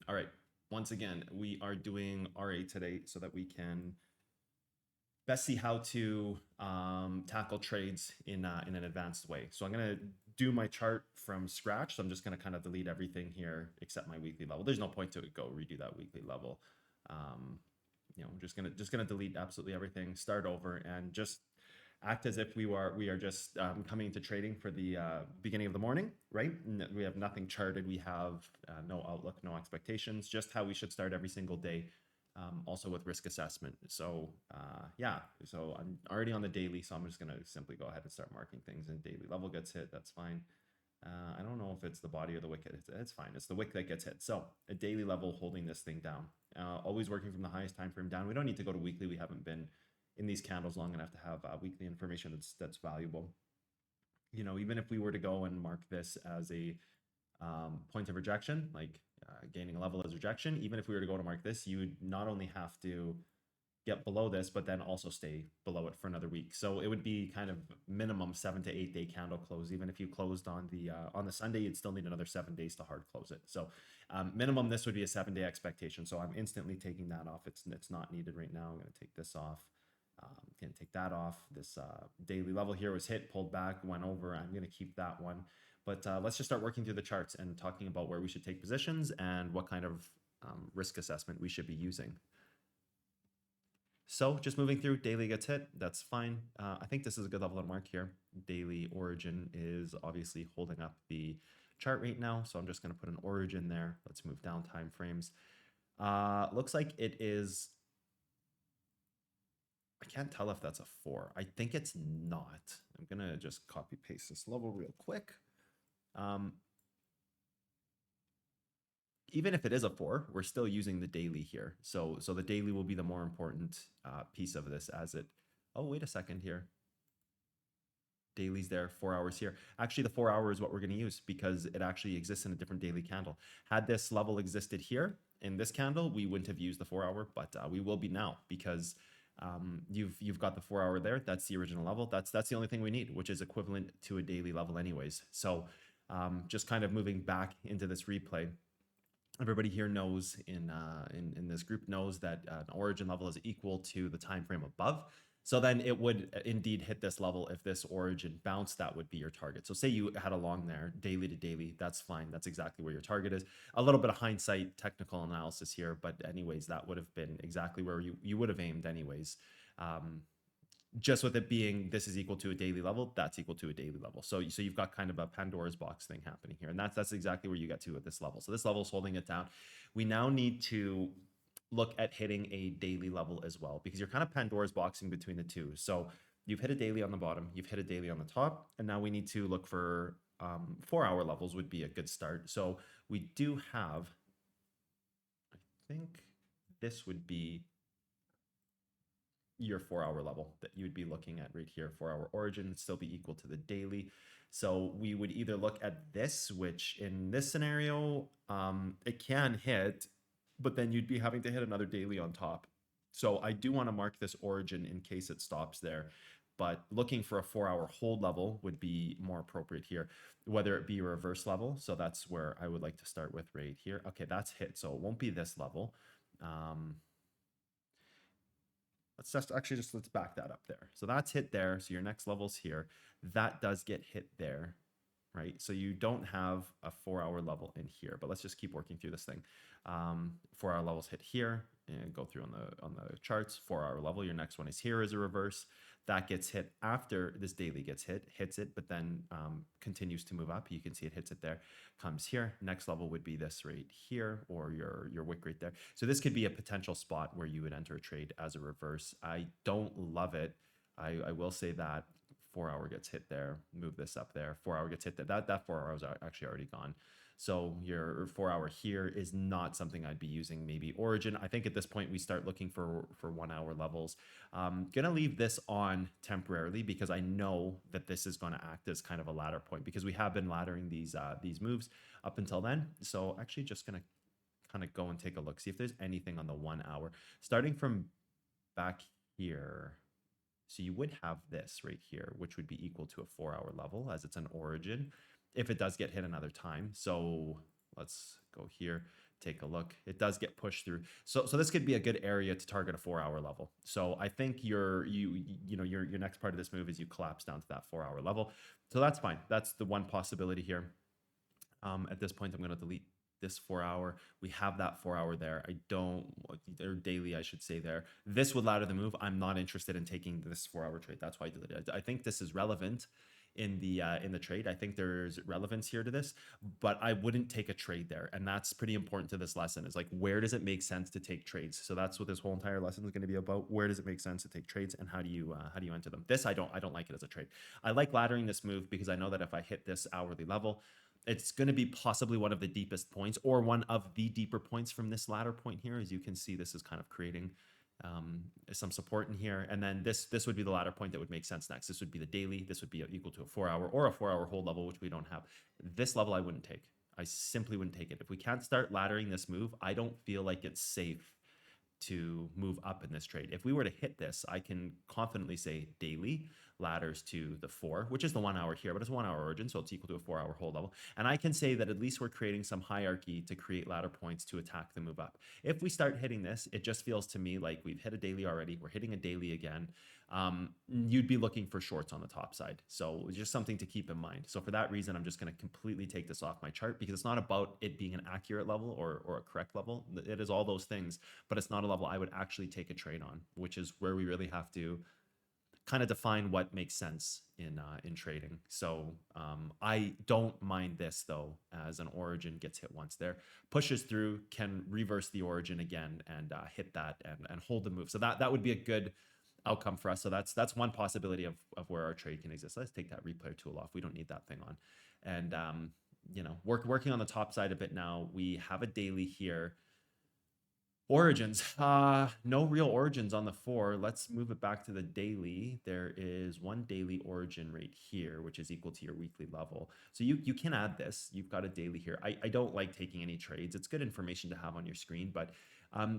All right. Once again, we are doing RA today so that we can best see how to tackle trades in an advanced way. So I'm going to do my chart from scratch. So I'm just going to kind of delete everything here except my weekly level. There's no point to go redo that weekly level. I'm just gonna delete absolutely everything, start over, and just act as if we are just coming into trading for the beginning of the morning, right? We have nothing charted. We have no outlook, no expectations, just how we should start every single day. Also with risk assessment. So so I'm already on the daily, so I'm just gonna simply go ahead and start marking things. And daily level gets hit, that's fine. I don't know if it's the body or the wick. It's fine. It's the wick that gets hit. So a daily level holding this thing down. Always working from the highest time frame down. We don't need to go to weekly. We haven't been in these candles long enough to have weekly information that's valuable. Even if we were to go and mark this as a point of rejection, like gaining a level as rejection, even if we were to go to mark this, you would not only have to get below this, but then also stay below it for another week. So it would be kind of minimum 7 to 8 day candle close. Even if you closed on the Sunday, you'd still need another 7 days to hard close it. So minimum, this would be a 7-day expectation. So I'm instantly taking that off. It's not needed right now. I'm going to take this off. Can take that off. This daily level here was hit, pulled back, went over. I'm going to keep that one. But let's just start working through the charts and talking about where we should take positions and what kind of risk assessment we should be using. So just moving through, daily gets hit, that's fine. I think this is a good level to mark here. Daily origin is obviously holding up the chart right now, so I'm just going to put an origin there. Let's move down time frames. Looks like it is, I can't tell if that's a 4. I think it's not. I'm going to just copy paste this level real quick. Even if it is a 4, we're still using the daily here. So the daily will be the more important piece of this as it, oh, wait a second here. Daily's there, 4 hours here. Actually, the 4 hour is what we're going to use because it actually exists in a different daily candle. Had this level existed here in this candle, we wouldn't have used the 4 hour, but we will be now because you've got the 4 hour there. That's the original level. That's the only thing we need, which is equivalent to a daily level anyways. So just kind of moving back into this replay. Everybody here knows in this group knows that an origin level is equal to the time frame above. So then it would indeed hit this level. If this origin bounced, that would be your target. So say you had a long there, daily to daily, that's fine. That's exactly where your target is. A little bit of hindsight, technical analysis here, but anyways, that would have been exactly where you would have aimed anyways. Just with it being this is equal to a daily level, that's equal to a daily level. So you've got kind of a Pandora's box thing happening here. And that's exactly where you get to at this level. So this level is holding it down. We now need to look at hitting a daily level as well, because you're kind of Pandora's boxing between the two. So you've hit a daily on the bottom, you've hit a daily on the top, and now we need to look for 4 hour levels would be a good start. So we do have, I think this would be your 4 hour level that you would be looking at right here. 4 hour origin would still be equal to the daily. So we would either look at this, which in this scenario, it can hit, but then you'd be having to hit another daily on top. So I do want to mark this origin in case it stops there, but looking for a 4 hour hold level would be more appropriate here, whether it be a reverse level. So that's where I would like to start with right here. Okay, that's hit. So it won't be this level. Let's back that up there. So that's hit there. So your next level's here. That does get hit there, right? So you don't have a 4 hour level in here, but let's just keep working through this thing. 4 hour levels hit here and go through on the charts. 4 hour level. Your next one is here as a reverse. That gets hit after this daily gets hits it, but then continues to move up. You can see it hits it there, comes here. Next level would be this right here, or your wick right there. So this could be a potential spot where you would enter a trade as a reverse. I don't love it. I will say that 4 hour gets hit there, move this up there. 4 hour gets hit there. That 4 hours are actually already gone. So your 4 hour here is not something I'd be using. Maybe origin. I think at this point we start looking for 1 hour levels. Gonna leave this on temporarily because I know that this is going to act as kind of a ladder point because we have been laddering these moves up until then. So actually just gonna kind of go and take a look, see if there's anything on the 1 hour starting from back here. So you would have this right here, which would be equal to a 4 hour level as it's an origin if it does get hit another time. So let's go here. take a look. It does get pushed through. So this could be a good area to target a 4-hour level. So I think your next part of this move is you collapse down to that 4-hour level. So that's fine. That's the one possibility here. At this point, I'm going to delete this 4-hour. We have that 4-hour there. I don't, or daily, I should say there. This would ladder the move. I'm not interested in taking this 4-hour trade. That's why I deleted it. I think this is relevant in the trade. I think there's relevance here to this, but I wouldn't take a trade there. And that's pretty important to this lesson, is like, where does it make sense to take trades? So that's what this whole entire lesson is going to be about. Where does it make sense to take trades, and how do you enter them? This, I don't like it as a trade. I like laddering this move because I know that if I hit this hourly level, it's going to be possibly one of the deepest points, or one of the deeper points from this ladder point here. As you can see, this is kind of creating some support in here. And then this would be the ladder point that would make sense next. This would be the daily. This would be equal to a 4-hour or a 4-hour hold level, which we don't have. This level I wouldn't take. I simply wouldn't take it. If we can't start laddering this move, I don't feel like it's safe to move up in this trade. If we were to hit this, I can confidently say daily ladders to the 4, which is the 1 hour here, but it's a 1-hour origin, so it's equal to a 4-hour hold level. And I can say that at least we're creating some hierarchy to create ladder points to attack the move up. If we start hitting this, it just feels to me like we've hit a daily already. We're hitting a daily again. You'd be looking for shorts on the top side. So it's just something to keep in mind. So for that reason, I'm just going to completely take this off my chart, because it's not about it being an accurate level or a correct level. It is all those things, but it's not a level I would actually take a trade on, which is where we really have to kind of define what makes sense in trading. So I don't mind this though, as an origin gets hit once there, pushes through, can reverse the origin again and hit that and hold the move. So that would be a good outcome for us. So that's one possibility of where our trade can exist. Let's take that replayer tool off. We don't need that thing on. And working on the top side a bit now. We have a daily here. Origins, no real origins on the 4. Let's move it back to the daily. There is one daily origin right here, which is equal to your weekly level. So you can add this. You've got a daily here. I don't like taking any trades. It's good information to have on your screen, but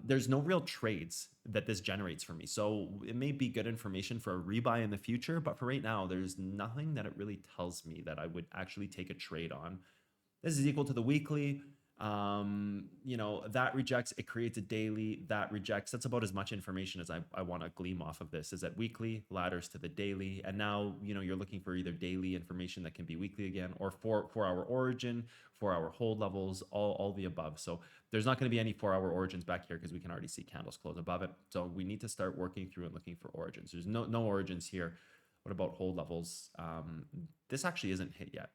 there's no real trades that this generates for me. So it may be good information for a rebuy in the future, but for right now, there's nothing that it really tells me that I would actually take a trade on. This is equal to the weekly. That rejects, it creates a daily, that rejects. That's about as much information as I want to glean off of this. Is that weekly ladders to the daily, and now you're looking for either daily information that can be weekly again, or 4-hour origin, 4-hour hold levels, all the above. So there's not going to be any 4-hour origins back here because we can already see candles close above it. So we need to start working through and looking for origins. There's no origins here. What about hold levels? This actually isn't hit yet.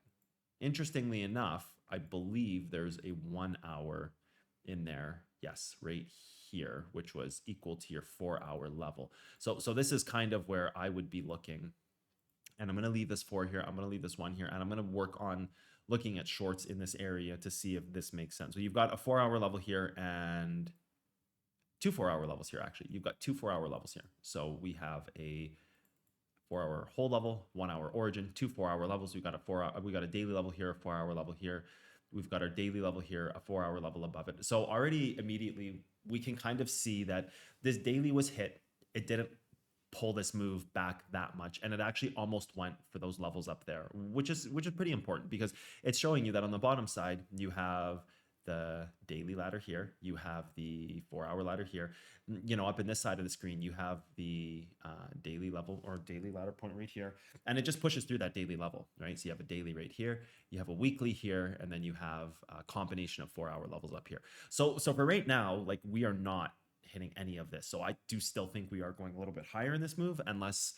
Interestingly enough, I believe there's a 1-hour in there. Yes, right here, which was equal to your 4-hour level. So this is kind of where I would be looking. And I'm going to leave this 4 here. I'm going to leave this 1 here. And I'm going to work on looking at shorts in this area to see if this makes sense. So you've got a 4-hour level here and 2 4-hour levels here, actually. You've got 2 4-hour levels here. So we have a 4-hour hold level, 1-hour origin, 2 4-hour levels. We got a daily level here, a 4-hour level here. We've got our daily level here, a 4-hour level above it. So already immediately we can kind of see that this daily was hit. It didn't pull this move back that much, and it actually almost went for those levels up there, which is pretty important, because it's showing you that on the bottom side you have the daily ladder here, you have the 4-hour ladder here. Up in this side of the screen, you have the daily level or daily ladder point right here, and it just pushes through that daily level, right? So you have a daily right here, you have a weekly here, and then you have a combination of 4-hour levels up here. So for right now, like, we are not hitting any of this. So I do still think we are going a little bit higher in this move, unless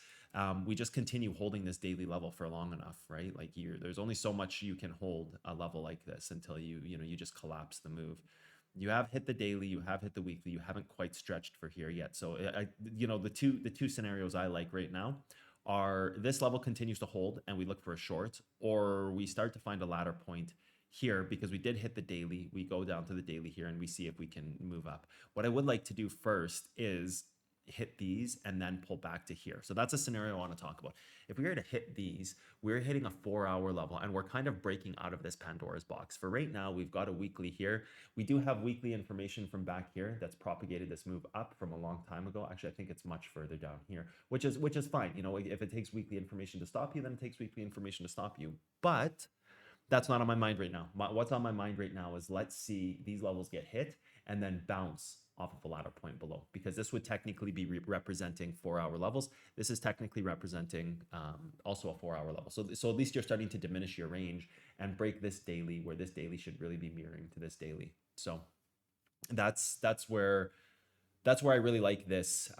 we just continue holding this daily level for long enough, right? Like, there's only so much you can hold a level like this until you just collapse the move. You have hit the daily, you have hit the weekly, you haven't quite stretched for here yet. So the two scenarios I like right now are this level continues to hold and we look for a short, or we start to find a ladder point here because we did hit the daily. We go down to the daily here and we see if we can move up. What I would like to do first is hit these and then pull back to here. So that's a scenario I want to talk about. If we were to hit these, we're hitting a 4-hour level and we're kind of breaking out of this Pandora's box. For right now, we've got a weekly here. We do have weekly information from back here that's propagated this move up from a long time ago. Actually, I think it's much further down here, which is fine. If it takes weekly information to stop you, then it takes weekly information to stop you. But That's not on my mind right now. What's on my mind right now is let's see these levels get hit and then bounce off of a ladder point below, because this would technically be representing 4-hour levels. This is technically representing also a 4-hour level. So at least you're starting to diminish your range and break this daily, where this daily should really be mirroring to this daily. So that's where I really like this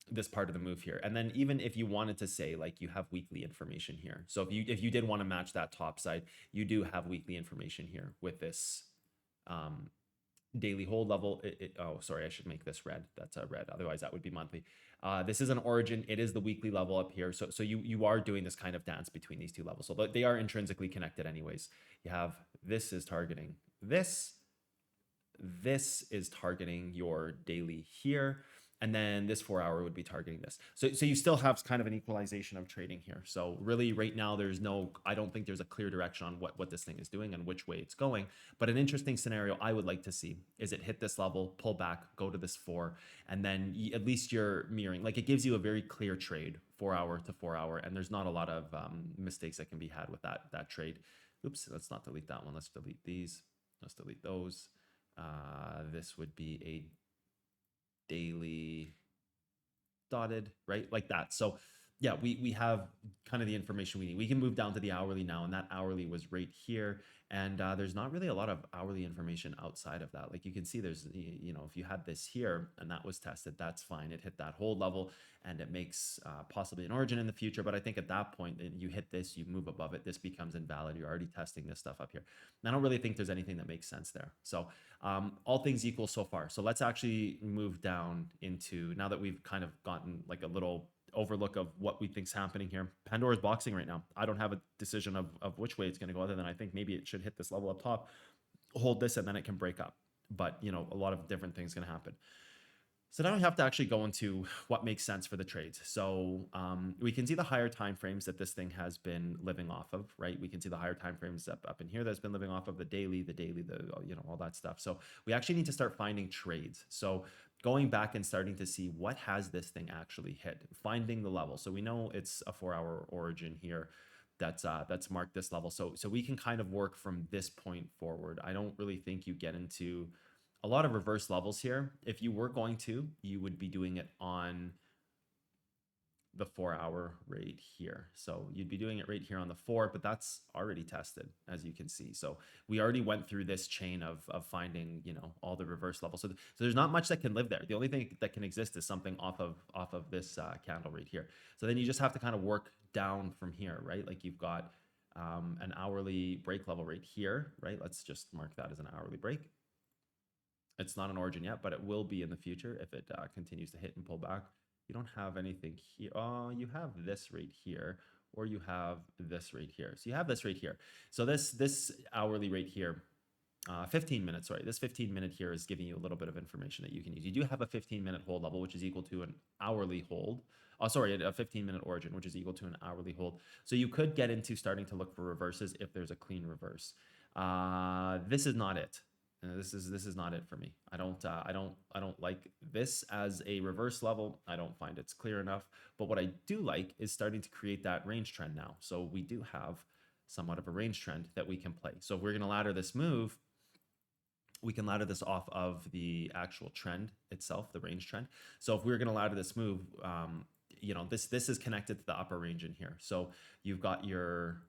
this part of the move here. And then even if you wanted to say like you have weekly information here, so if you did want to match that top side, you do have weekly information here with this daily hold level. Oh, sorry, I should make this red. That's a red. Otherwise, that would be monthly. This is an origin. It is the weekly level up here. So you are doing this kind of dance between these two levels. So they are intrinsically connected anyways. You have this is targeting this. This is targeting your daily here. And then this 4-hour would be targeting this. So you still have kind of an equalization of trading here. So really right now, I don't think there's a clear direction on what this thing is doing and which way it's going. But an interesting scenario I would like to see is it hit this level, pull back, go to this 4, and then at least you're mirroring. Like it gives you a very clear trade, 4-hour to 4-hour, and there's not a lot of mistakes that can be had with that trade. Oops, let's not delete that one. Let's delete these. Let's delete those. This would be a daily dotted, right? Like that. So yeah, we have kind of the information we need. We can move down to the hourly now, and that hourly was right here. And there's not really a lot of hourly information outside of that. Like you can see there's, if you had this here and that was tested, that's fine. It hit that hold level and it makes possibly an origin in the future. But I think at that point, you hit this, you move above it, this becomes invalid. You're already testing this stuff up here. And I don't really think there's anything that makes sense there. So all things equal so far. So let's actually move down into, now that we've kind of gotten like a little overlook of what we think's happening here. Pandora's boxing right now. I don't have a decision of which way it's going to go, other than I think maybe it should hit this level up top, hold this, and then it can break up. But a lot of different things going to happen. So now we have to actually go into what makes sense for the trades. So we can see the higher time frames that this thing has been living off of, right? We can see the higher time frames up in here that's been living off of the daily, all that stuff. So we actually need to start finding trades. So going back and starting to see what has this thing actually hit, finding the level. So we know it's a 4-hour origin here that's marked this level. So we can kind of work from this point forward. I don't really think you get into a lot of reverse levels here. If you were going to, you would be doing it on the 4-hour right here. So you'd be doing it right here on the 4, but that's already tested, as you can see. So we already went through this chain of finding, all the reverse levels. So there's not much that can live there. The only thing that can exist is something off of this candle right here. So then you just have to kind of work down from here, right? Like you've got an hourly break level right here, right? Let's just mark that as an hourly break. It's not an origin yet, but it will be in the future if it continues to hit and pull back. You don't have anything here. Oh, you have this right here, or you have this right here. So you have this right here. So this hourly rate here, 15 minutes, sorry. This 15-minute here is giving you a little bit of information that you can use. You do have a 15-minute hold level, which is equal to an hourly hold. Oh, sorry, a 15-minute origin, which is equal to an hourly hold. So you could get into starting to look for reverses if there's a clean reverse. This is not it. This is not it for me. I don't like this as a reverse level. I don't find it's clear enough. But what I do like is starting to create that range trend now. So we do have somewhat of a range trend that we can play. So if we're going to ladder this move, we can ladder this off of the actual trend itself, the range trend. So if we're going to ladder this move, this is connected to the upper range in here. So you've got your,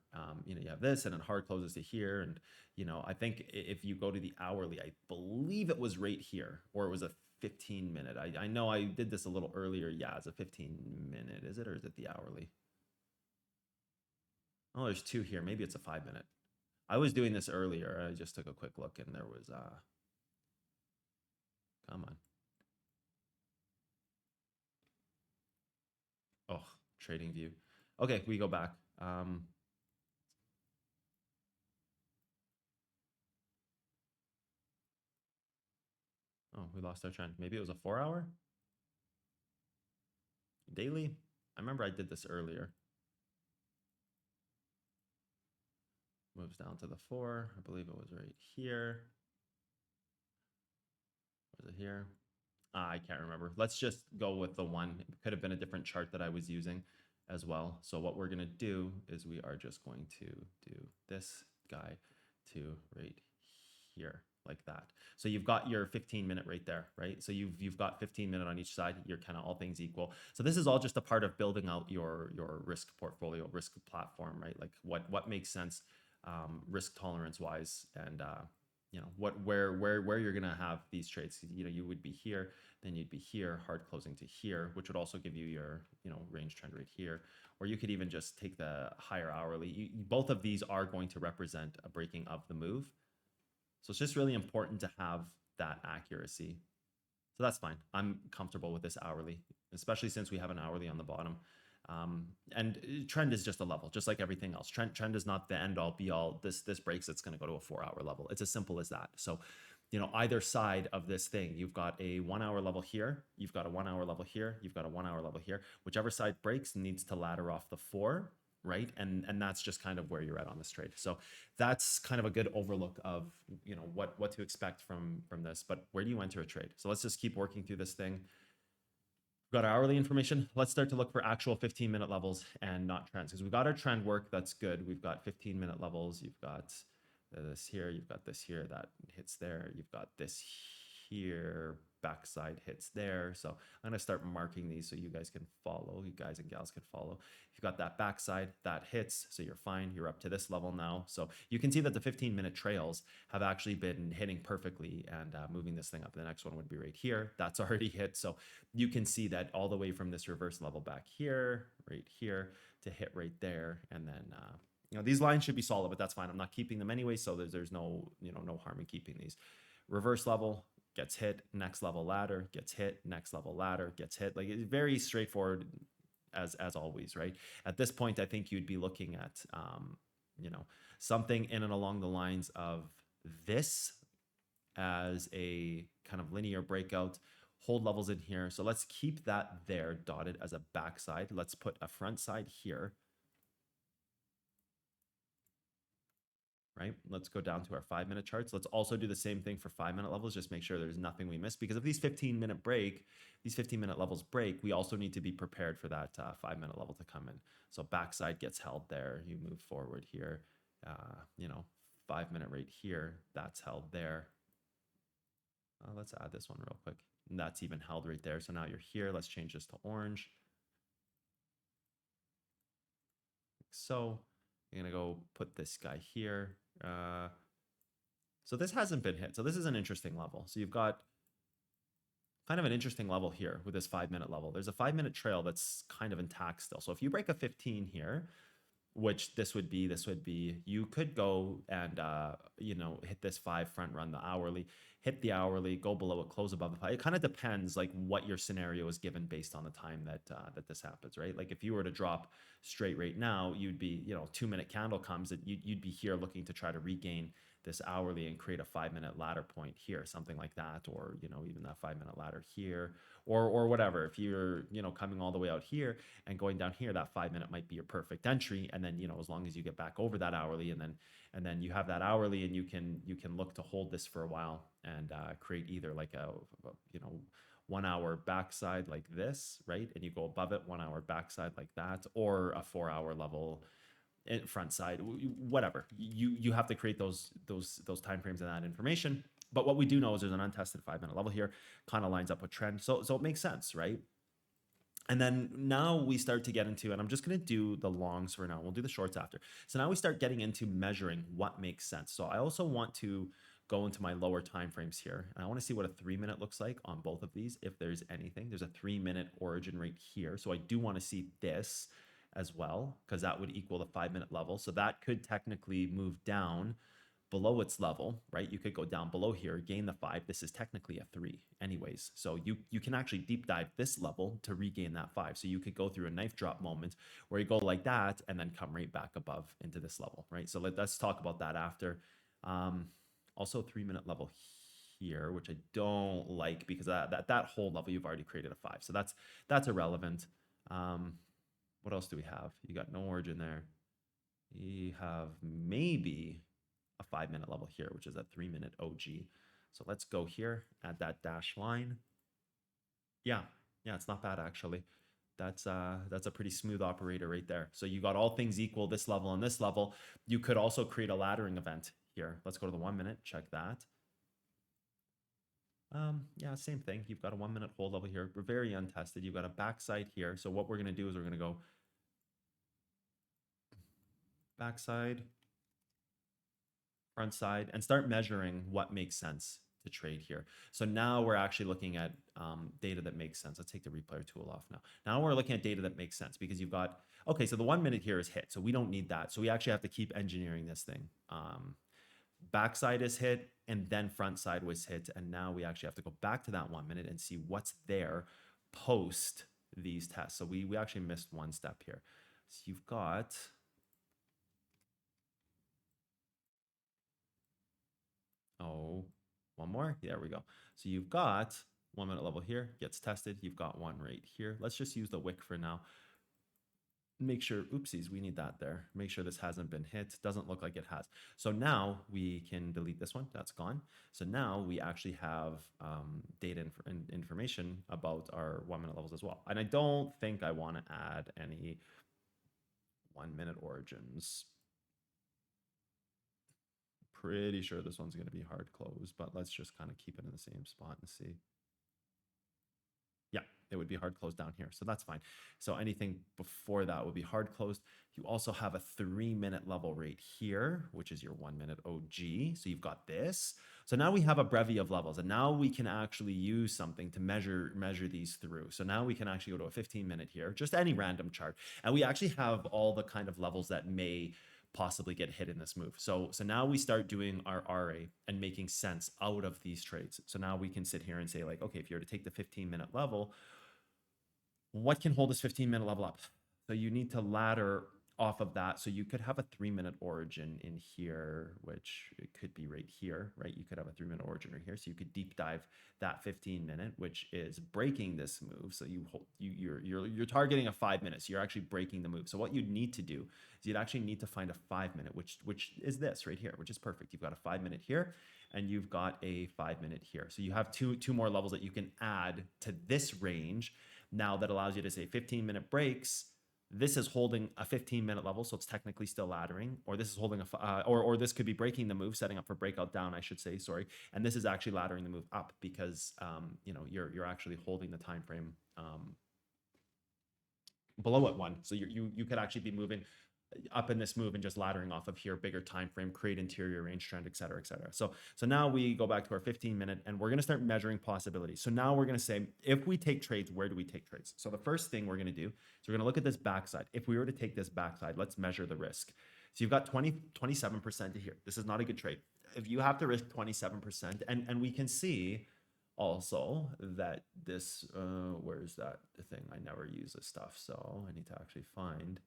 you have this and it hard closes to here. And, I think if you go to the hourly, I believe it was right here, or it was a 15-minute. I know I did this a little earlier. Yeah, it's a 15-minute. Is it, or is it the hourly? Oh, there's two here. Maybe it's a 5-minute. I was doing this earlier. I just took a quick look and there was, come on. Oh, trading view. Okay, we go back. Oh, we lost our trend. Maybe it was a 4-hour daily. I remember I did this earlier. Moves down to the 4. I believe it was right here. Was it here? I can't remember. Let's just go with the 1. It could have been a different chart that I was using. as well. So what we're going to do is we are just going to do this guy to right here like that. So you've got your 15-minute right there, right? So you've got 15-minute on each side. You're kind of all things equal. So this is all just a part of building out your risk portfolio, risk platform, right? Like what makes sense risk tolerance wise, and you know where you're gonna have these trades. You know, you would be here, then you'd be here, hard closing to here, which would also give you your range trend right here. Or you could even just take the higher hourly. Both of these are going to represent a breaking of the move. So it's just really important to have that accuracy. So that's fine. I'm comfortable with this hourly, especially since we have an hourly on the bottom. And trend is just a level, just like everything else. Trend is not the end all be all. This breaks, it's going to go to a 4-hour level. It's as simple as that. So, you know, either side of this thing, you've got a 1-hour level here, you've got a 1-hour level here, you've got a 1-hour level here. Whichever side breaks needs to ladder off the 4, right? And that's just kind of where you're at on this trade. So that's kind of a good overlook of, you know, what to expect from this. But where do you enter a trade? So let's just keep working through this thing. We've got our hourly information. Let's start to look for actual 15-minute levels and not trends, because we've got our trend work. That's good. We've got 15-minute levels. You've got this here. You've got this here that hits there. You've got this here. Backside hits there. So I'm going to start marking these so you guys can follow. You guys and gals can follow. You've got that backside that hits, so you're fine. You're up to this level now. So you can see that the 15-minute trails have actually been hitting perfectly and moving this thing up. The next one would be right here. That's already hit. So you can see that all the way from this reverse level back here, right here, to hit right there. And then, you know, these lines should be solid, but that's fine. I'm not keeping them anyway, so there's no, you know, no harm in keeping these. Reverse level gets hit, next level ladder gets hit, next level ladder gets hit. Like, it's very straightforward as always, right? At this point, I think you'd be looking at, you know, something in and along the lines of this as a kind of linear breakout, hold levels in here. So let's keep that there dotted as a backside. Let's put a front side here. Right? Let's go down to our 5-minute charts. Let's also do the same thing for 5-minute levels. Just make sure there's nothing we miss, because if these 15-minute levels break, we also need to be prepared for that 5-minute level to come in. So backside gets held there. You move forward here, you know, 5-minute right here, that's held there. Let's add this one real quick. And that's even held right there. So now you're here. Let's change this to orange. Like so. You're going to go put this guy here. So this hasn't been hit. So this is an interesting level. So you've got kind of an interesting level here with this 5-minute level. There's a 5-minute trail that's kind of intact still. So if you break a 15 here, which this would be, you could go and, you know, hit this 5 front run the hourly, hit the hourly, go below it, close above the 5. It kind of depends like what your scenario is given based on the time that that this happens, right? Like if you were to drop straight right now, you'd be, you know, 2-minute candle comes, that you'd be here looking to try to regain this hourly and create a 5-minute ladder point here, something like that, or, you know, even that 5-minute ladder here, or whatever. If you're, you know, coming all the way out here and going down here, that 5-minute might be your perfect entry. And then, you know, as long as you get back over that hourly, and then you have that hourly, and you can look to hold this for a while and create either like a, you know, 1-hour backside like this, right? And you go above it, 1-hour backside like that, or a 4-hour level front side, whatever. You have to create those time frames and that information. But what we do know is there's an untested 5-minute level here, kind of lines up with trend. So it makes sense, right? And then now we start to get into, and I'm just going to do the longs for now. We'll do the shorts after. So now we start getting into measuring what makes sense. So I also want to go into my lower time frames here. And I want to see what a 3-minute looks like on both of these. If there's anything, there's a 3-minute origin right here. So I do want to see this as well, because that would equal the 5-minute level. So that could technically move down below its level, right? You could go down below here, gain the 5. This is technically a 3 anyways. So you can actually deep dive this level to regain that 5. So you could go through a knife drop moment where you go like that and then come right back above into this level, right? So let's talk about that after. Also 3-minute level here, which I don't like, because that whole level you've already created a 5. So that's irrelevant. What else do we have? You got no origin there. You have maybe a 5-minute level here, which is a 3-minute OG. So let's go here, add that dash line. Yeah, it's not bad actually. that's a pretty smooth operator right there. So you got all things equal, this level and this level. You could also create a laddering event here. Let's go to the 1 minute, check that. Yeah, same thing. You've got a 1 minute hold level here. We're very untested. You've got a backside here. So what we're going to do is we're going to go backside, front side, and start measuring what makes sense to trade here. So now we're actually looking at data that makes sense. Let's take the replayer tool off now. Now we're looking at data that makes sense because you've got, okay, so the 1 minute here is hit. So we don't need that. So we actually have to keep engineering this thing. Backside is hit and then front side was hit. And now we actually have to go back to that 1 minute and see what's there post these tests. So we actually missed one step here. So you've got, oh, one more. There we go. So you've got 1 minute level here, gets tested. You've got one right here. Let's just use the wick for now. Make sure, oopsies, we need that there. Make sure this hasn't been hit. Doesn't look like it has. So now we can delete this one. That's gone. So now we actually have data and information about our 1 minute levels as well. And I don't think I want to add any 1 minute origins. Pretty sure this one's going to be hard close, but let's just kind of keep it in the same spot and see. Yeah, it would be hard closed down here. So that's fine. So anything before that would be hard closed. You also have a 3 minute level right here, which is your 1 minute OG. So you've got this. So now we have a brevy of levels, and now we can actually use something to measure these through. So now we can actually go to a 15 minute here, just any random chart. And we actually have all the kind of levels that may possibly get hit in this move. So now we start doing our RA and making sense out of these trades. So now we can sit here and say like, okay, if you were to take the 15 minute level, what can hold this 15 minute level up? So you need to ladder off of that. So you could have a 3 minute origin in here, which it could be right here, right? You could have a 3 minute origin right here. So you could deep dive that 15 minute, which is breaking this move. So you're targeting a 5 minutes. You're actually breaking the move. So what you'd need to do is you'd actually need to find a 5 minute, which is this right here, which is perfect. You've got a 5 minute here and you've got a 5 minute here. So you have two more levels that you can add to this range now that allows you to say 15 minute breaks. This is holding a 15 minute level, so it's technically still laddering, or this is holding or this could be breaking the move, setting up for breakout down, I should say, sorry. And this is actually laddering the move up because you're actually holding the time frame below at one. So you could actually be moving up in this move and just laddering off of here, bigger time frame, create interior range trend, et cetera, et cetera. So now we go back to our 15 minute and we're going to start measuring possibilities. So now we're going to say, if we take trades, where do we take trades? So the first thing we're going to do is we're going to look at this backside. If we were to take this backside, let's measure the risk. So you've got 27% to here. This is not a good trade. If you have to risk 27%, and we can see also that this, where's that thing? I never use this stuff. So I need to actually find,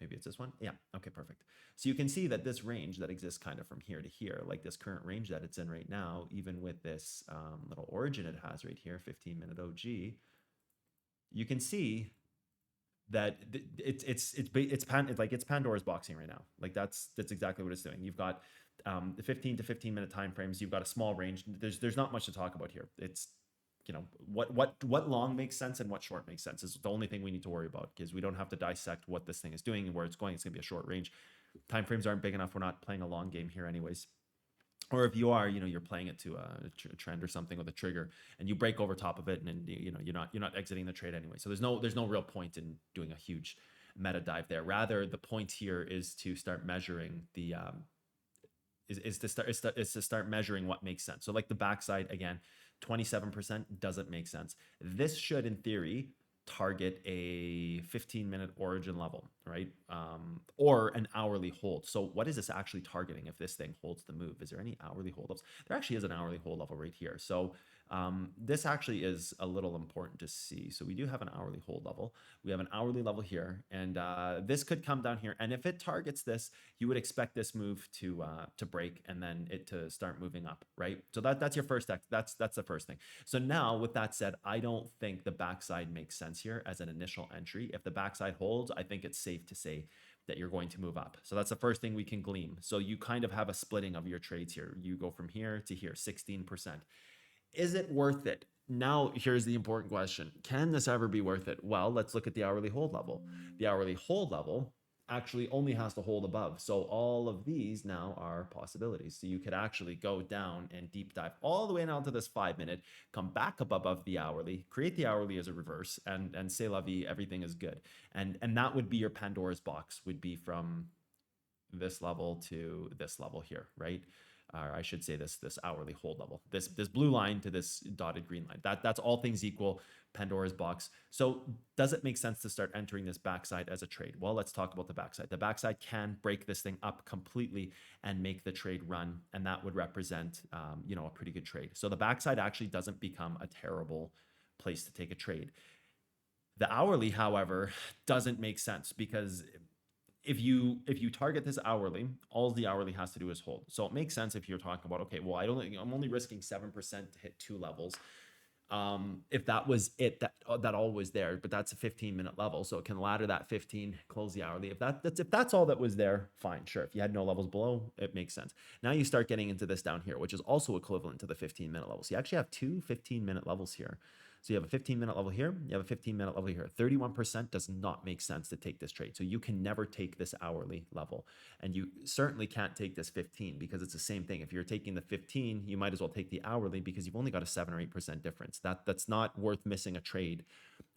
maybe it's this one. Yeah. Okay, perfect. So you can see that this range that exists kind of from here to here, like this current range that it's in right now, even with this little origin it has right here, 15 minute OG, you can see that it's Pandora's boxing right now. Like that's exactly what it's doing. You've got the 15 to 15 minute time frames. You've got a small range. There's not much to talk about here. It's what long makes sense and what short makes sense is the only thing we need to worry about, because we don't have to dissect what this thing is doing and where it's going. It's going to be a short range. Time frames aren't big enough. We're not playing a long game here anyways. Or if you are, you're playing it to a trend or something with a trigger, and you break over top of it, and you're not exiting the trade anyway. So there's no real point in doing a huge meta dive there. Rather, the point here is to start measuring the is to start measuring what makes sense. So like the backside again, 27% doesn't make sense. This should, in theory, target a 15 minute origin level, right? Or an hourly hold. So what is this actually targeting if this thing holds the move? Is there any hourly holdups? There actually is an hourly hold level right here. So this actually is a little important to see. So we do have an hourly hold level. We have an hourly level here, and this could come down here. And if it targets this, you would expect this move to break and then it to start moving up, right? So that's your first that's the first thing. So now with that said, I don't think the backside makes sense here as an initial entry. If the backside holds, I think it's safe to say that you're going to move up. So that's the first thing we can glean. So you kind of have a splitting of your trades here. You go from here to here, 16%. Is it worth it? Now, here's the important question. Can this ever be worth it? Well, let's look at the hourly hold level. The hourly hold level actually only has to hold above. So all of these now are possibilities. So you could actually go down and deep dive all the way down to this 5 minute, come back up above the hourly, create the hourly as a reverse, and say la vie, everything is good. And that would be your Pandora's box, would be from this level to this level here, right? Or I should say this hourly hold level, this blue line to this dotted green line. That's all things equal, Pandora's box. So does it make sense to start entering this backside as a trade? Well, let's talk about the backside. The backside can break this thing up completely and make the trade run, and that would represent a pretty good trade. So the backside actually doesn't become a terrible place to take a trade. The hourly, however, doesn't make sense because if you target this hourly, all the hourly has to do is hold. So it makes sense if you're talking about, okay, well, I'm only risking 7% to hit 2 levels. If that was it, that all was there, but that's a 15-minute level, so it can ladder that 15, close the hourly. If that's all that was there, fine, sure. If you had no levels below, it makes sense. Now you start getting into this down here, which is also equivalent to the 15-minute level. So you actually have two 15-minute levels here. So you have a 15-minute level here, you have a 15-minute level here. 31% does not make sense to take this trade. So you can never take this hourly level. And you certainly can't take this 15 because it's the same thing. If you're taking the 15, you might as well take the hourly because you've only got a 7 or 8% difference. That's not worth missing a trade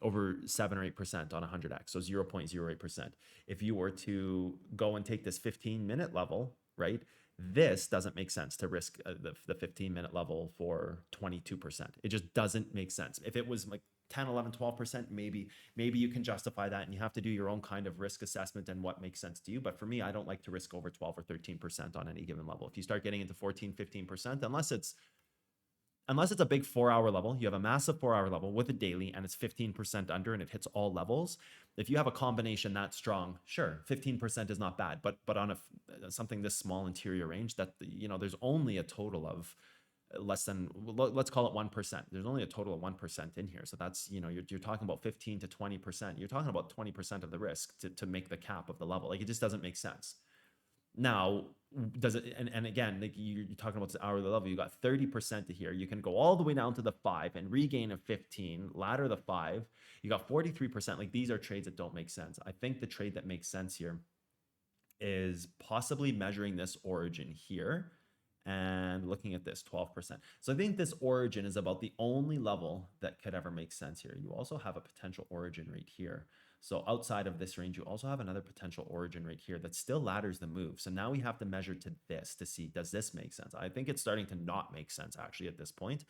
over 7 or 8% on 100x, so 0.08%. If you were to go and take this 15-minute level, right, this doesn't make sense to risk the 15-minute level for 22%. It just doesn't make sense. If it was like 10, 11, 12%, maybe you can justify that, and you have to do your own kind of risk assessment and what makes sense to you. But for me, I don't like to risk over 12 or 13% on any given level. If you start getting into 14, 15%, unless it's a big 4-hour level, you have a massive 4-hour level with a daily and it's 15% under and it hits all levels. If you have a combination that strong, sure, 15% is not bad. But on something this small interior range, that there's only a total of less than, let's call it 1%. There's only a total of 1% in here. So that's, you're talking about 15 to 20%. You're talking about 20% of the risk to make the cap of the level. Like, it just doesn't make sense. Now, does it, and again, like you're talking about this hourly level, you got 30% to here. You can go all the way down to the 5 and regain a 15, ladder the 5. You got 43%. Like, these are trades that don't make sense. I think the trade that makes sense here is possibly measuring this origin here and looking at this 12%. So I think this origin is about the only level that could ever make sense here. You also have a potential origin right here. So outside of this range, you also have another potential origin right here that still ladders the move. So now we have to measure to this to see, does this make sense? I think it's starting to not make sense actually at this point.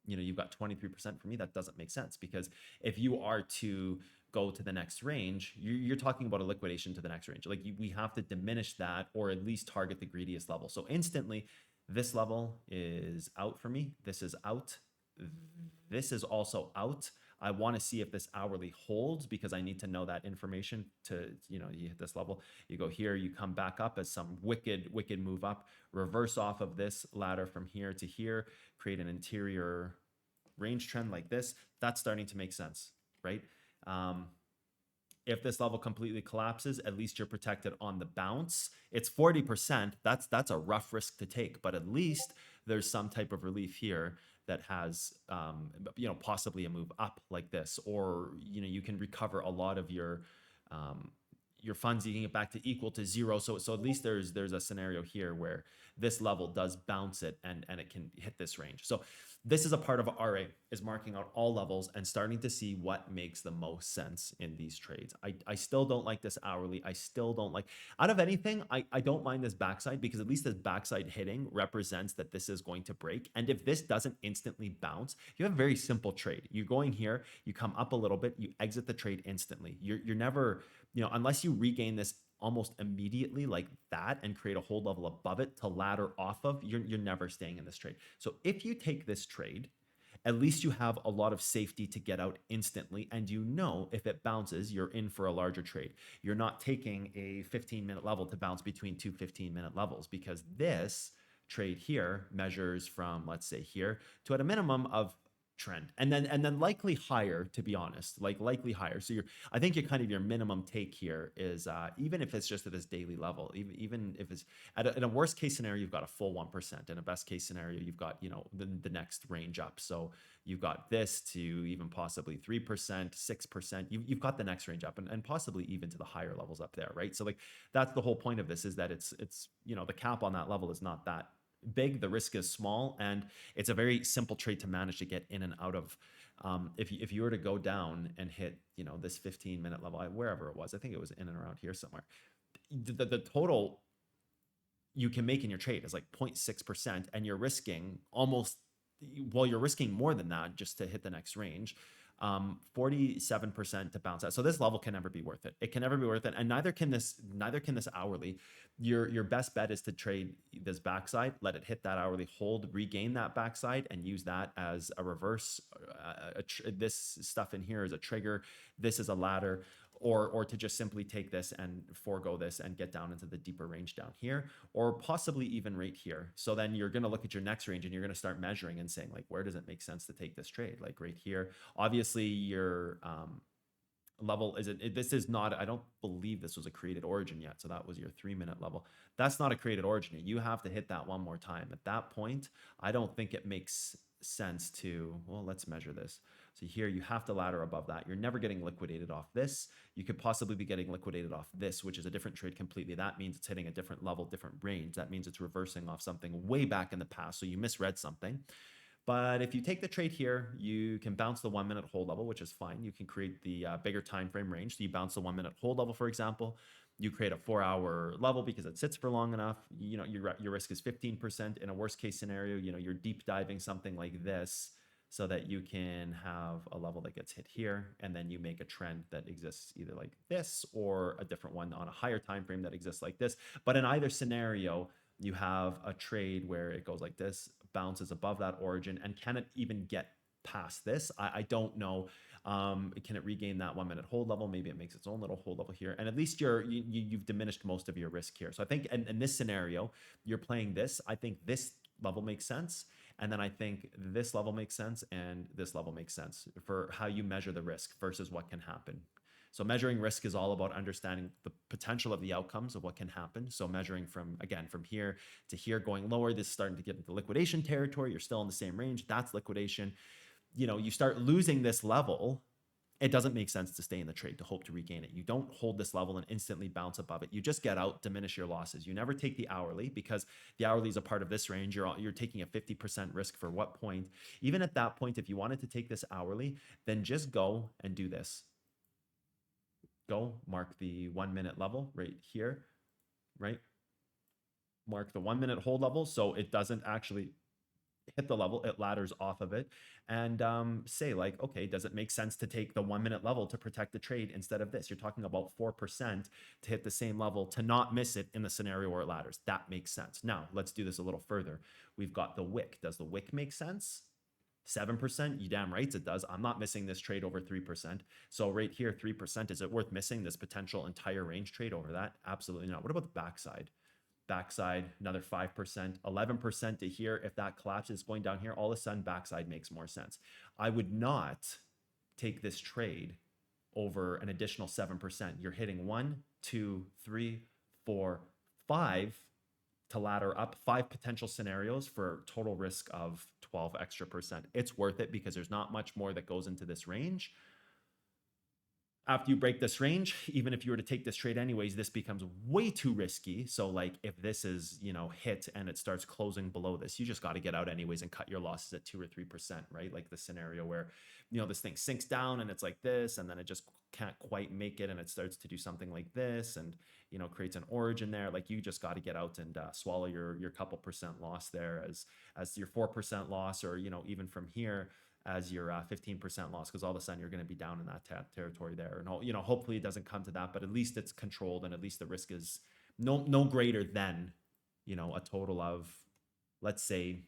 You've got 23% for me. That doesn't make sense because if you are to go to the next range, you're talking about a liquidation to the next range. Like, we have to diminish that or at least target the greediest level. So instantly, this level is out for me. This is out. This is also out. I want to see if this hourly holds because I need to know that information to, you hit this level. You go here, you come back up as some wicked move up, reverse off of this ladder from here to here, create an interior range trend like this. That's starting to make sense, right? If this level completely collapses, at least you're protected on the bounce. It's 40%. That's a rough risk to take, but at least there's some type of relief here that has, possibly a move up like this, or, you can recover a lot of your funds, you can get back to equal to zero. So at least there's a scenario here where this level does bounce it and it can hit this range. So this is a part of RA, is marking out all levels and starting to see what makes the most sense in these trades. I still don't like this hourly. I still don't like, out of anything, I don't mind this backside because at least this backside hitting represents that this is going to break. And if this doesn't instantly bounce, you have a very simple trade. You're going here, you come up a little bit, you exit the trade instantly. You're never, unless you regain this almost immediately like that and create a hold level above it to ladder off of, you're never staying in this trade. So if you take this trade, at least you have a lot of safety to get out instantly. And if it bounces, you're in for a larger trade. You're not taking a 15-minute level to bounce between two 15-minute levels because this trade here measures from, let's say here, to at a minimum of trend, and then likely higher, to be honest, like likely higher. So I think your kind of your minimum take here is even if it's just at this daily level, even if it's in a worst case scenario, you've got a full 1%. In a best case scenario, you've got, you know, the next range up. So you've got this to even possibly 3%, 6%. You've got the next range up, and possibly even to the higher levels up there, right? So like that's the whole point of this, is that it's you know, the cap on that level is not that big, the risk is small, and it's a very simple trade to manage to get in and out of. If you were to go down and hit, you know, this 15-minute level, wherever it was, I think it was in and around here somewhere, the total you can make in your trade is like 0.6%, and you're risking almost, well, you're risking more than that just to hit the next range. 47% to bounce out. So this level can never be worth it. It can never be worth it, and neither can this hourly. Your best bet is to trade this backside, let it hit that hourly, hold, regain that backside, and use that as a reverse. This stuff in here is a trigger. This is a ladder. Or to just simply take this and forego this and get down into the deeper range down here, or possibly even right here. So then you're going to look at your next range and you're going to start measuring and saying, like, where does it make sense to take this trade? Like right here. Obviously, your level this is not, I don't believe this was a created origin yet. So that was your 3-minute level. That's not a created origin yet. You have to hit that one more time. At that point, I don't think it makes sense to, well, let's measure this. So here you have to ladder above that. You're never getting liquidated off this. You could possibly be getting liquidated off this, which is a different trade completely. That means it's hitting a different level, different range. That means it's reversing off something way back in the past. So you misread something. But if you take the trade here, you can bounce the 1-minute hold level, which is fine. You can create the bigger time frame range. So you bounce the 1-minute hold level, for example. You create a 4-hour level because it sits for long enough. You know, your risk is 15%. In a worst case scenario, you know, you're deep diving something like this so that you can have a level that gets hit here, and then you make a trend that exists either like this or a different one on a higher time frame that exists like this. But in either scenario, you have a trade where it goes like this, bounces above that origin, and can it even get past this? I don't know. Can it regain that 1-minute hold level? Maybe it makes its own little hold level here, and at least you've diminished most of your risk here. So I think in this scenario, you're playing this. I think this level makes sense. And then I think this level makes sense and this level makes sense for how you measure the risk versus what can happen. So measuring risk is all about understanding the potential of the outcomes of what can happen. So measuring from here to here, going lower, this is starting to get into liquidation territory. You're still in the same range. That's liquidation. You know, you start losing this level, it doesn't make sense to stay in the trade to hope to regain it. You don't hold this level and instantly bounce above it. You just get out, diminish your losses. You never take the hourly because the hourly is a part of this range. You're taking a 50% risk for what point? Even at that point, if you wanted to take this hourly, then just go and do this. Go mark the 1-minute level right here, right? Mark the 1-minute hold level so it doesn't actually hit the level, it ladders off of it, and say like, okay, does it make sense to take the 1-minute level to protect the trade instead of this? You're talking about 4% to hit the same level to not miss it in the scenario where it ladders. That makes sense. Now let's do this a little further. We've got the wick. Does the wick make sense? 7%? You damn right it does. I'm not missing this trade over 3%. So right here, 3%, is it worth missing this potential entire range trade over that? Absolutely not. What about the backside? Backside, another 5%, 11% to here. If that collapses going down here, all of a sudden backside makes more sense. I would not take this trade over an additional 7%. You're hitting 1, 2, 3, 4, 5 to ladder up, 5 potential scenarios for total risk of 12 extra percent. It's worth it because there's not much more that goes into this range. After you break this range, even if you were to take this trade anyways, this becomes way too risky. So like if this is, you know, hit and it starts closing below this, you just got to get out anyways and cut your losses at 2 or 3%, right? Like the scenario where, you know, this thing sinks down and it's like this, and then it just can't quite make it and it starts to do something like this and, you know, creates an origin there. Like you just got to get out and swallow your couple percent loss there as your 4% loss, or, you know, even from here as your 15% loss, because all of a sudden you're going to be down in that territory there. And, you know, hopefully it doesn't come to that, but at least it's controlled and at least the risk is no greater than, you know, a total of, let's say,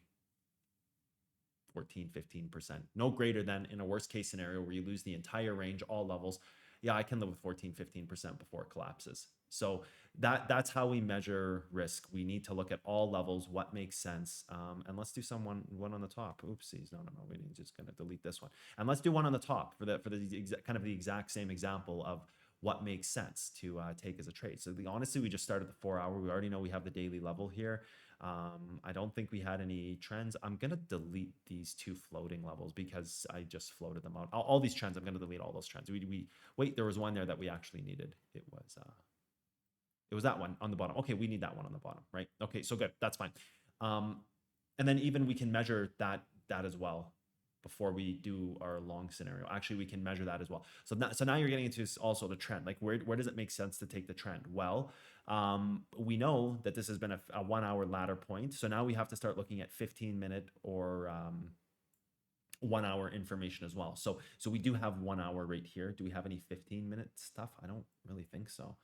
14, 15%. No greater than, in a worst case scenario where you lose the entire range, all levels. Yeah, I can live with 14, 15% before it collapses. So that's how we measure risk. We need to look at all levels, what makes sense. And let's do one on the top. Oopsies, no. We're just gonna delete this one. And let's do one on the top for the kind of the exact same example of what makes sense to take as a trade. So honestly, we just started the 4 hour. We already know we have the daily level here. I don't think we had any trends. I'm gonna delete these two floating levels because I just floated them out. All these trends, I'm gonna delete all those trends. We wait, there was one there that we actually needed. It was that one on the bottom. Okay, we need that one on the bottom, right? Okay, so good, that's fine. And then even we can measure that as well before we do our long scenario. Actually, we can measure that as well. So now you're getting into also the trend. Like where does it make sense to take the trend? Well, we know that this has been a 1 hour ladder point. So now we have to start looking at 15-minute or 1 hour information as well. So we do have 1 hour right here. Do we have any 15-minute stuff? I don't really think so.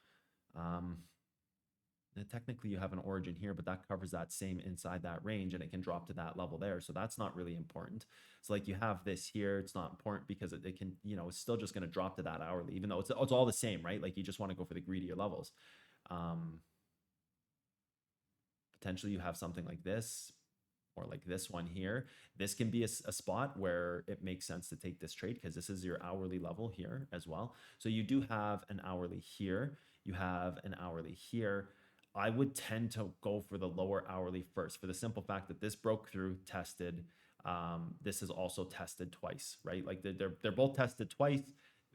Technically you have an origin here, but that covers that same inside that range and it can drop to that level there. So that's not really important. So like you have this here, it's not important because it can, it's still just going to drop to that hourly, even though it's all the same, right? Like you just want to go for the greedier levels. Potentially you have something like this or like this one here. This can be a spot where it makes sense to take this trade because this is your hourly level here as well. So you do have an hourly here. You have an hourly here. I would tend to go for the lower hourly first for the simple fact that this broke through, tested. This is also tested twice, right? Like they're both tested twice.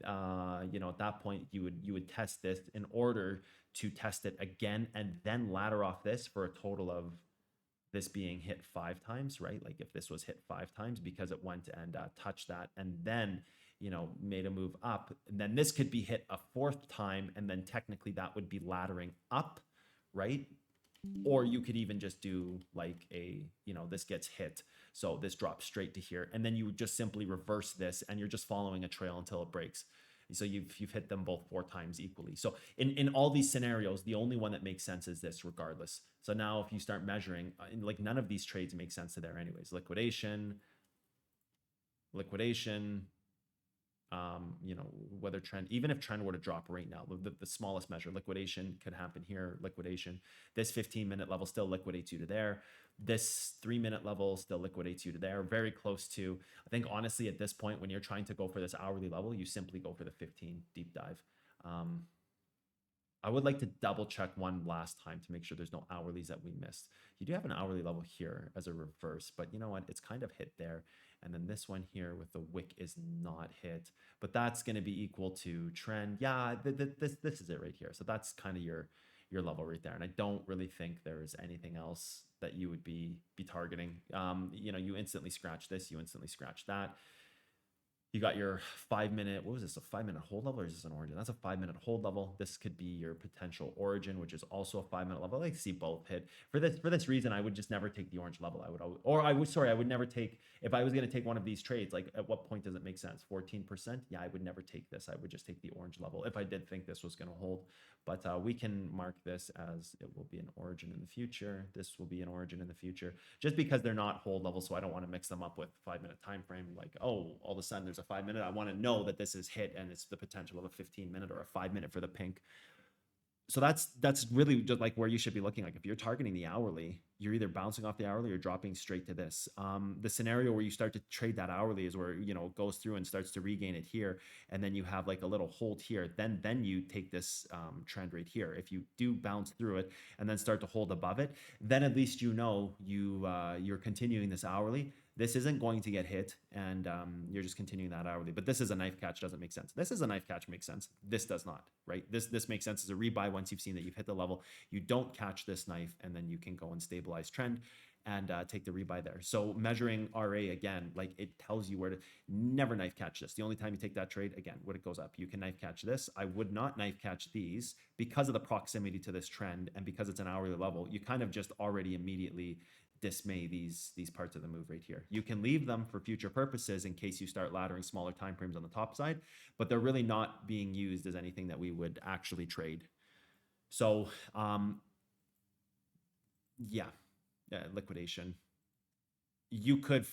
At that point you would test this in order to test it again and then ladder off this for a total of this being hit 5 times, right? Like if this was hit 5 times because it went and touched that and then made a move up, and then this could be hit a 4th time and then technically that would be laddering up, right? Or you could even just do like this gets hit, so this drops straight to here, and then you would just simply reverse this and you're just following a trail until it breaks. So you've hit them both 4 times equally. So in all these scenarios, the only one that makes sense is this regardless. So now if you start measuring, like none of these trades make sense to there anyways. Liquidation, whether trend, even if trend were to drop right now, the smallest measure, liquidation could happen here, liquidation. This 15-minute level still liquidates you to there. This 3-minute level still liquidates you to there, very close to, I think honestly at this point, when you're trying to go for this hourly level, you simply go for the 15 deep dive. I would like to double check one last time to make sure there's no hourlies that we missed. You do have an hourly level here as a reverse, but you know what? It's kind of hit there. And then this one here with the wick is not hit, but that's going to be equal to trend. Yeah, this is it right here. So that's kind of your level right there. And I don't really think there's anything else that you would be targeting. You instantly scratch this, you instantly scratch that. You got your 5-minute, what was this, a 5-minute hold level, or is this an origin? That's a 5-minute hold level. This could be your potential origin, which is also a 5-minute level. I like to see both hit. For this reason, I would just never take the orange level. I would never take, if I was going to take one of these trades, like at what point does it make sense? 14%? Yeah, I would never take this. I would just take the orange level if I did think this was going to hold. But we can mark this as it will be an origin in the future. This will be an origin in the future, just because they're not hold levels. So I don't want to mix them up with 5-minute time frame. Like, oh, all of a sudden there's a 5-minute. I want to know that this is hit and it's the potential of a 15-minute or a 5-minute for the pink. So that's really just like where you should be looking. Like if you're targeting the hourly, you're either bouncing off the hourly or dropping straight to this. The scenario where you start to trade that hourly is where it goes through and starts to regain it here, and then you have like a little hold here. Then you take this trend right here. If you do bounce through it and then start to hold above it, then at least you're continuing this hourly. This isn't going to get hit, and you're just continuing that hourly. But this is a knife catch, doesn't make sense. This is a knife catch, makes sense. This does not, right? This makes sense as a rebuy once you've seen that you've hit the level. You don't catch this knife, and then you can go and stabilize trend and take the rebuy there. So measuring RA again, like it tells you where to never knife catch this. The only time you take that trade, again, when it goes up, you can knife catch this. I would not knife catch these because of the proximity to this trend and because it's an hourly level. You kind of just already immediately dismay these parts of the move right here. You can leave them for future purposes in case you start laddering smaller time frames on the top side, but they're really not being used as anything that we would actually trade. So liquidation. You could,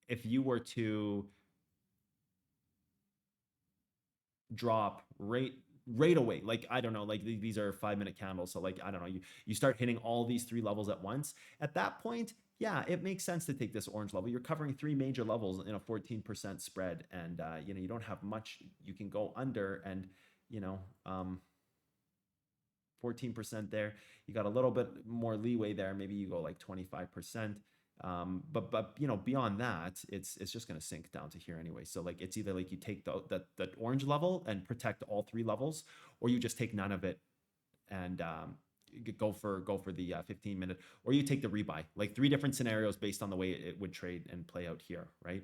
if you were to drop right right away. Like, I don't know, like these are 5-minute candles. So like, I don't know, you start hitting all these 3 levels at once. At that point, yeah, it makes sense to take this orange level. You're covering 3 major levels in a 14% spread. And, you don't have much you can go under, and, you know, 14% there. You got a little bit more leeway there. Maybe you go like 25%. But beyond that, it's just going to sink down to here anyway. So like, it's either like you take the orange level and protect all 3 levels, or you just take none of it and go for the 15-minute, or you take the rebuy. Like 3 different scenarios based on the way it would trade and play out here, right?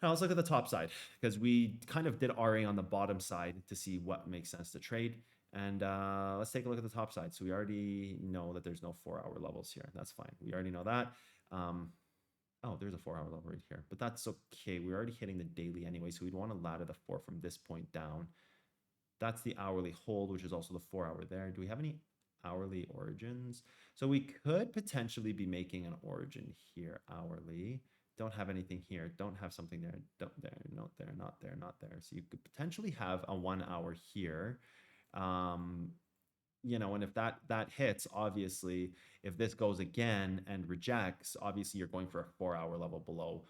Now let's look at the top side, because we kind of did RA on the bottom side to see what makes sense to trade. And let's take a look at the top side. So we already know that there's no 4-hour levels here. That's fine. We already know that. Oh, there's a 4-hour level right here, but that's okay. We're already hitting the daily anyway, so we'd want to ladder the 4 from this point down. That's the hourly hold, which is also the 4-hour there. Do we have any hourly origins? So we could potentially be making an origin here hourly. Don't have anything here. Don't have something there. Don't there. Not there. Not there. Not there. So you could potentially have a 1 hour here. And if that hits, obviously, if this goes again and rejects, obviously you're going for a 4-hour level below.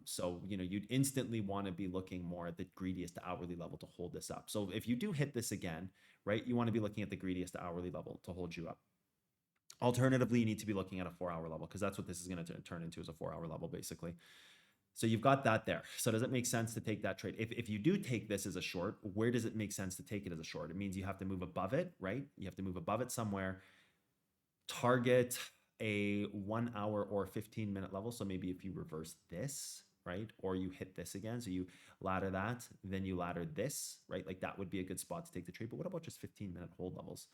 So you'd instantly want to be looking more at the greediest hourly level to hold this up. So if you do hit this again, right, you want to be looking at the greediest hourly level to hold you up. Alternatively, you need to be looking at a 4-hour level, because that's what this is going to turn into, as a 4-hour level, basically. So you've got that there. So does it make sense to take that trade? If you do take this as a short, where does it make sense to take it as a short? It means you have to move above it, right? You have to move above it somewhere, target a 1 hour or 15-minute level. So maybe if you reverse this, right, or you hit this again, so you ladder that, then you ladder this, right? Like that would be a good spot to take the trade. But what about just 15-minute hold levels?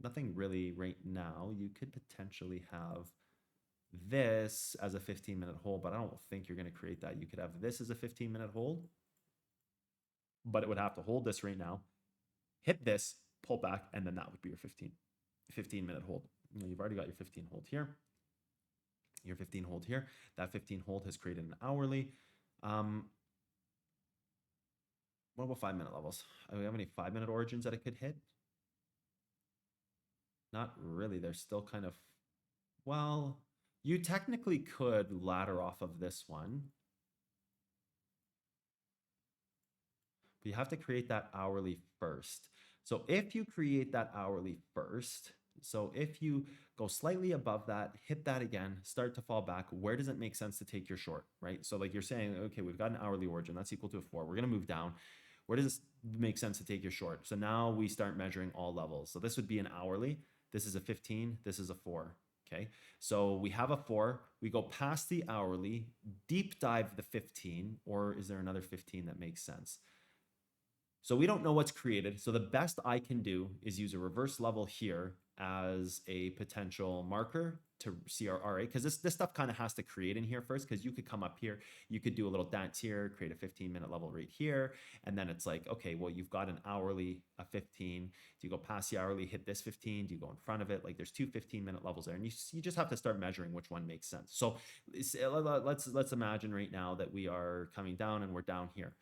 Nothing really right now. You could potentially have this as a 15-minute hold, but I don't think you're going to create that. You could have this as a 15-minute hold, but it would have to hold this right now, hit this, pull back, and then that would be your 15-minute hold. You've already got your 15 hold here. Your 15 hold here. That 15 hold has created an hourly. What about 5-minute levels? Do we have any 5-minute origins that it could hit? Not really. They're still kind of, well, you technically could ladder off of this one, but you have to create that hourly first. So if you create that hourly first, so if you go slightly above that, hit that again, start to fall back, where does it make sense to take your short, right? So like you're saying, okay, we've got an hourly origin, that's equal to a 4. We're going to move down. Where does this make sense to take your short? So now we start measuring all levels. So this would be an hourly. This is a 15. This is a 4. Okay, so we have a 4. We go past the hourly, deep dive the 15, or is there another 15 that makes sense? So we don't know what's created. So the best I can do is use a reverse level here as a potential marker to see our RA, because this stuff kind of has to create in here first, because you could come up here, you could do a little dance here, create a 15-minute level right here, and then it's like, okay, well, you've got an hourly, a 15. Do you go past the hourly, hit this 15? Do you go in front of it? Like there's 2 15-minute levels there, and you just have to start measuring which one makes sense. So let's imagine right now that we are coming down and we're down here.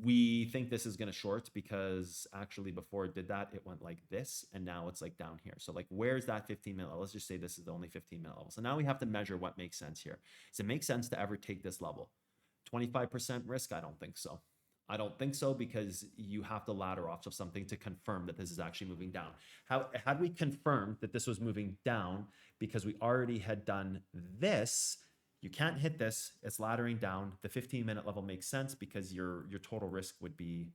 We think this is going to short because actually before it did that, it went like this, and now it's like down here. So like, where's that 15-minute level? Let's just say this is the only 15-minute level. So now we have to measure what makes sense here. Does it make sense to ever take this level? 25% risk? I don't think so. I don't think so, because you have to ladder off of something to confirm that this is actually moving down. Had we confirmed that this was moving down because we already had done this, you can't hit this, it's laddering down. The 15-minute level makes sense because your total risk would be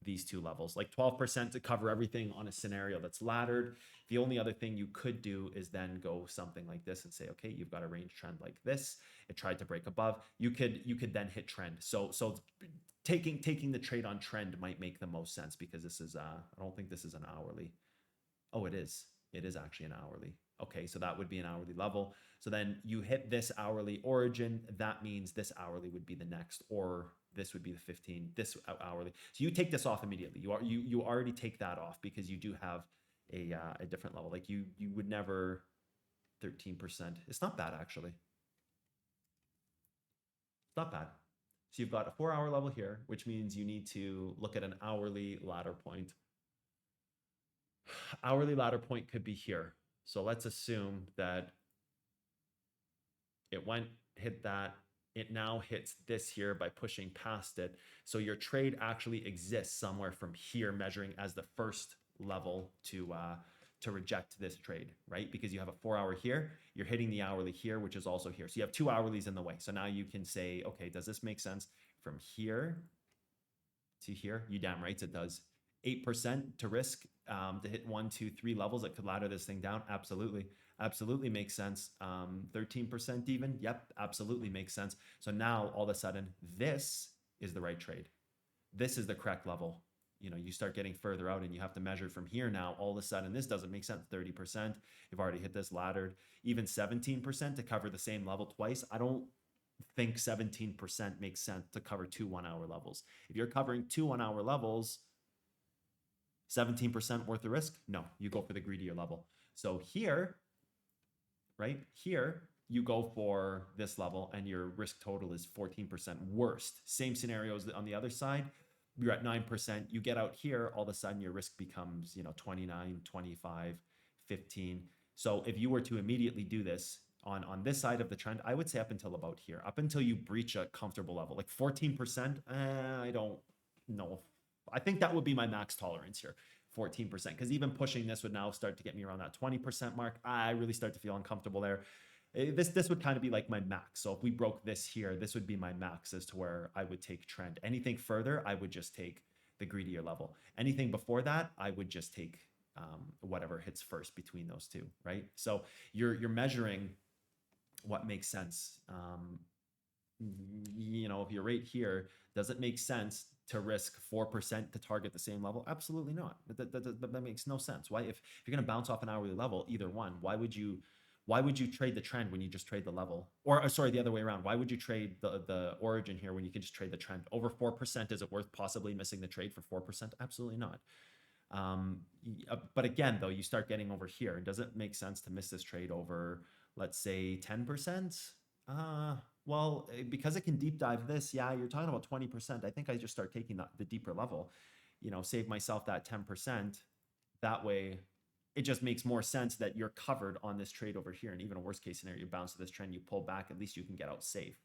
these 2 levels, like 12% to cover everything on a scenario that's laddered. The only other thing you could do is then go something like this and say, okay, you've got a range trend like this. It tried to break above. You could then hit trend. So taking the trade on trend might make the most sense, because this is I don't think this is an hourly. Oh, it is. It is actually an hourly. Okay, so that would be an hourly level. So then you hit this hourly origin. That means this hourly would be the next, or this would be the 15, this hourly. So you take this off immediately. You already take that off, because you do have a different level. Like you would never 13%. It's not bad, actually. It's not bad. So you've got a 4-hour level here, which means you need to look at an hourly ladder point. Hourly ladder point could be here. So let's assume that it went, hit that, it now hits this here by pushing past it. So your trade actually exists somewhere from here, measuring as the first level to reject this trade, right? Because you have a 4-hour here, you're hitting the hourly here, which is also here. So you have 2 hourlies in the way. So now you can say, okay, does this make sense from here to here? You damn right it does. 8% to risk to hit 1, 2, 3 levels that could ladder this thing down. Absolutely makes sense. 13% even. Yep, absolutely makes sense. So now all of a sudden, this is the right trade. This is the correct level. You know, you start getting further out and you have to measure from here now. All of a sudden, this doesn't make sense. 30%. You've already hit this laddered. Even 17% to cover the same level twice. I don't think 17% makes sense to cover 2 1-hour levels. If you're covering 2 1-hour levels, 17% worth the risk? No, you go for the greedier level. So here, right here, you go for this level and your risk total is 14% worst. Same scenarios on the other side. You're at 9%. You get out here, all of a sudden your risk becomes, you know, 29, 25, 15. So if you were to immediately do this on this side of the trend, I would say up until about here, up until you breach a comfortable level, like 14%, I don't know. I think that would be my max tolerance here, 14%, because even pushing this would now start to get me around that 20% mark. I really start to feel uncomfortable there. This would kind of be like my max. So if we broke this here, this would be my max as to where I would take trend. Anything further, I would just take the greedier level. Anything before that, I would just take whatever hits first between those two, right? So you're measuring what makes sense. You know, if you're right here, does it make sense to risk 4% to target the same level? Absolutely not. That makes no sense. Why, if you're going to bounce off an hourly level, either one, why would you trade the trend when you just trade the level? Or sorry, the other way around. Why would you trade the origin here when you can just trade the trend? Over 4%, is it worth possibly missing the trade for 4%? Absolutely not. But again, though, you start getting over here. Does it make sense to miss this trade over, let's say, 10%? Well, because it can deep dive this, yeah, you're talking about 20%. I think I just start taking the deeper level, you know, save myself that 10%. That way, it just makes more sense that you're covered on this trade over here. And even a worst case scenario, you bounce to this trend, you pull back, at least you can get out safe.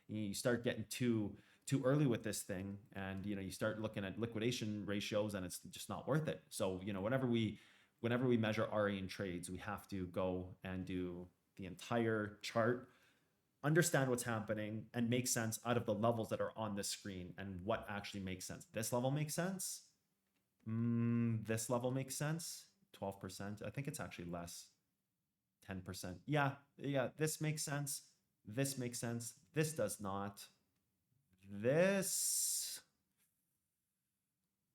You start getting too early with this thing, and you know, you start looking at liquidation ratios, and it's just not worth it. So, you know, whenever we measure RA in trades, we have to go and do the entire chart, understand what's happening, and make sense out of the levels that are on the screen and what actually makes sense. This level makes sense. This level makes sense. 12%. I think it's actually less. 10%. Yeah. This makes sense. This makes sense. This does not. This.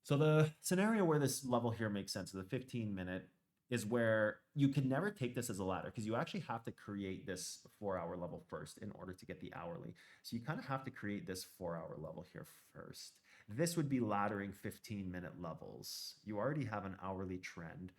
So the scenario where this level here makes sense, so the 15-minute, is where you can never take this as a ladder, because you actually have to create this 4-hour level first in order to get the hourly. So you kind of have to create this 4-hour level here first. This would be laddering 15-minute levels. You already have an hourly trend.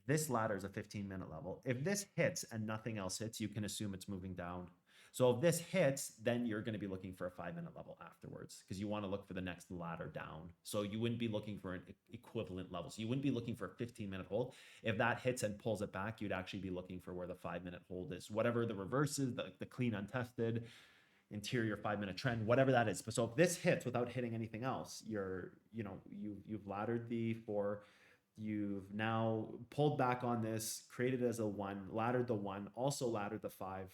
This ladder is a 15-minute level. If this hits and nothing else hits, you can assume it's moving down. So if this hits, then you're going to be looking for a 5-minute level afterwards, because you want to look for the next ladder down. So you wouldn't be looking for an equivalent level. So you wouldn't be looking for a 15-minute hold. If that hits and pulls it back, you'd actually be looking for where the 5-minute hold is. Whatever the reverse is, the clean untested, interior 5-minute trend, whatever that is. But so if this hits without hitting anything else, you've laddered the 4. You've now pulled back on this, created as a 1, laddered the 1, also laddered the 5.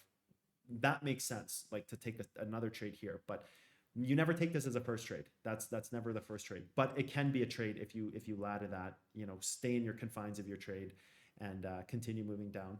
That makes sense, like to take another trade here, but you never take this as a first trade. That's never the first trade, but it can be a trade if you ladder that, you know, stay in your confines of your trade and continue moving down.